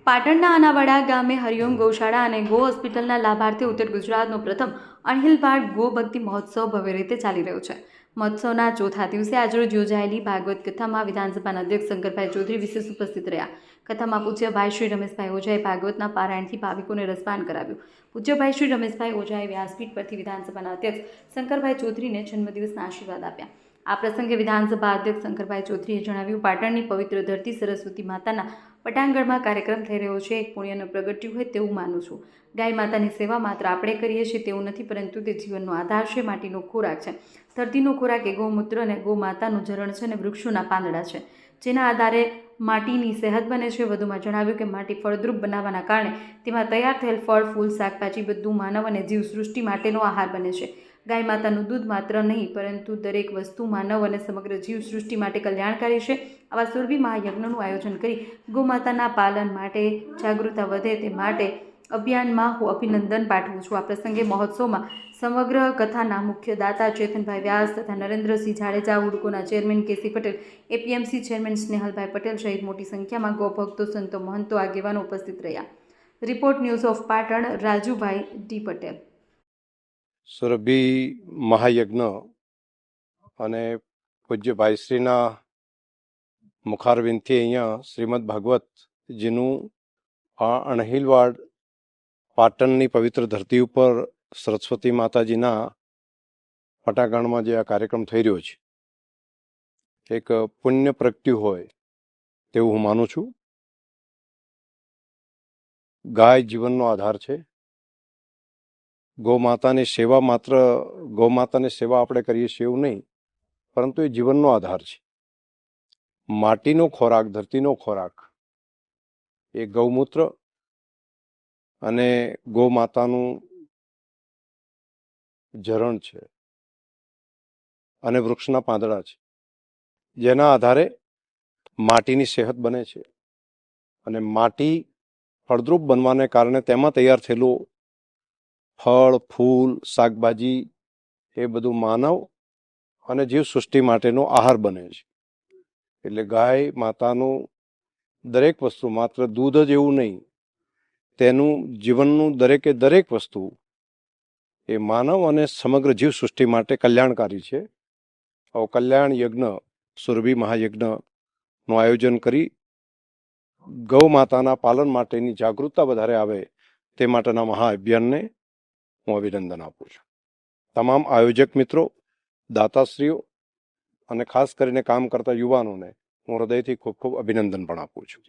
પાટણના આનાવાડા ગામે હરિઓમ ગૌશાળા અને ગો હોસ્પિટલના લાભાર્થી ઉત્તર ગુજરાતનો પ્રથમ અણહિલવાડ ગો ભક્તિ મહોત્સવ ભવ્ય રીતે ચાલી રહ્યો છે. મહોત્સવના ચોથા દિવસે આજરોજ યોજાયેલી ભાગવત કથામાં વિધાનસભાના અધ્યક્ષ શંકરભાઈ ચૌધરી વિશેષ ઉપસ્થિત રહ્યા. કથામાં પૂજ્યભાઈ શ્રી રમેશભાઈ ઓઝાએ ભાગવતના પારાયણથી ભાવિકોને રસપાન કરાવ્યું. પૂજ્યભાઈ શ્રી રમેશભાઈ ઓઝાએ વ્યાસપીઠ પરથી વિધાનસભાના અધ્યક્ષ શંકરભાઈ ચૌધરીને જન્મદિવસના આશીર્વાદ આપ્યા. આ પ્રસંગે વિધાનસભા અધ્યક્ષ શંકરભાઈ ચૌધરીએ જણાવ્યું, પાટણની પવિત્ર ધરતી સરસ્વતી માતાના પટાંગણમાં કાર્યક્રમ થઈ રહ્યો છે. એક પુણ્યનું પ્રગટ્યું હોય તેવું માનું છું. ગાય માતાની સેવા માત્ર આપણે કરીએ છીએ તેવું નથી, પરંતુ તે જીવનનો આધાર છે. માટીનો ખોરાક છે. ધરતીનો ખોરાક એ ગૌમૂત્ર અને ગૌ માતાનું ઝરણ છે અને વૃક્ષોના પાંદડા છે, જેના આધારે માટીની સેહત બને છે. વધુમાં જણાવ્યું કે માટી ફળદ્રુપ બનાવવાના કારણે તેમાં તૈયાર થયેલ ફળ, ફૂલ, શાકભાજી બધું માનવ અને જીવસૃષ્ટિ માટેનો આહાર બને છે. ગાય માતાનું દૂધ માત્ર નહીં, પરંતુ દરેક વસ્તુ માનવ અને સમગ્ર જીવસૃષ્ટિ માટે કલ્યાણકારી છે. આવા સુરભી મહાયજ્ઞનું આયોજન કરી ગૌમાતાના પાલન માટે જાગૃતતા વધે તે માટે અભિયાનમાં હું અભિનંદન પાઠવું છું. આ પ્રસંગે મહોત્સવમાં સમગ્ર કથાના મુખ્ય દાતા ચેતનભાઈ વ્યાસ તથા નરેન્દ્રસિંહ જાડેજા, હુડકોના chairman KC Patel, APMC chairman Snehalbhai Patel સહિત મોટી સંખ્યામાં ગૌભક્તો, સંતો, મહંતો, આગેવાનો ઉપસ્થિત રહ્યા. Report news of Patan, Rajubhai D Patel. Surabhi મહાયજ્ઞ અને પૂજ્ય ભાઈશ્રીના મુખારવિંદથી અહીંયા શ્રીમદ ભાગવતજીનું આ અણહિલવાડ પાટણની પવિત્ર ધરતી ઉપર સરસ્વતી માતાજીના પટાંગણમાં જે આ કાર્યક્રમ થઈ રહ્યો છે, એક પુણ્ય પ્રગટ્યું હોય તેવું હું માનું છું. ગાય જીવનનો આધાર છે. ગૌમાતાની સેવા માત્ર ગૌમાતાની સેવા આપણે કરીએ છીએ એવું નહીં, પરંતુ એ જીવનનો આધાર છે. માટીનો ખોરાક, ધરતીનો ખોરાક એ ગૌમૂત્ર અને ગૌમાતાનું ઝરણ છે અને વૃક્ષના પાંદડા છે, જેના આધારે માટીની સેહત બને છે. અને માટી ફળદ્રુપ બનવાને કારણે તેમાં તૈયાર થયેલું ફળ, ફૂલ, શાકભાજી એ બધું માનવ અને જીવસૃષ્ટિ માટેનો આહાર બને છે. એટલે ગાય માતાનું દરેક વસ્તુ, માત્ર દૂધ જ એવું નહીં, તેનું જીવનનું દરેકે દરેક વસ્તુ એ માનવ અને સમગ્ર જીવસૃષ્ટિ માટે કલ્યાણકારી છે. આવો કલ્યાણ યજ્ઞ, સુરભી મહાયજ્ઞનું આયોજન કરી ગૌ માતાના પાલન માટેની જાગૃતતા વધારે આવે તે માટેના મહાઅભિયાનને હું અભિનંદન આપું છું. તમામ આયોજક મિત્રો, દાતાશ્રીઓ અને ખાસ કરીને કામ કરતા યુવાનોને હું હૃદયથી ખૂબ ખૂબ અભિનંદન પણ આપું છું.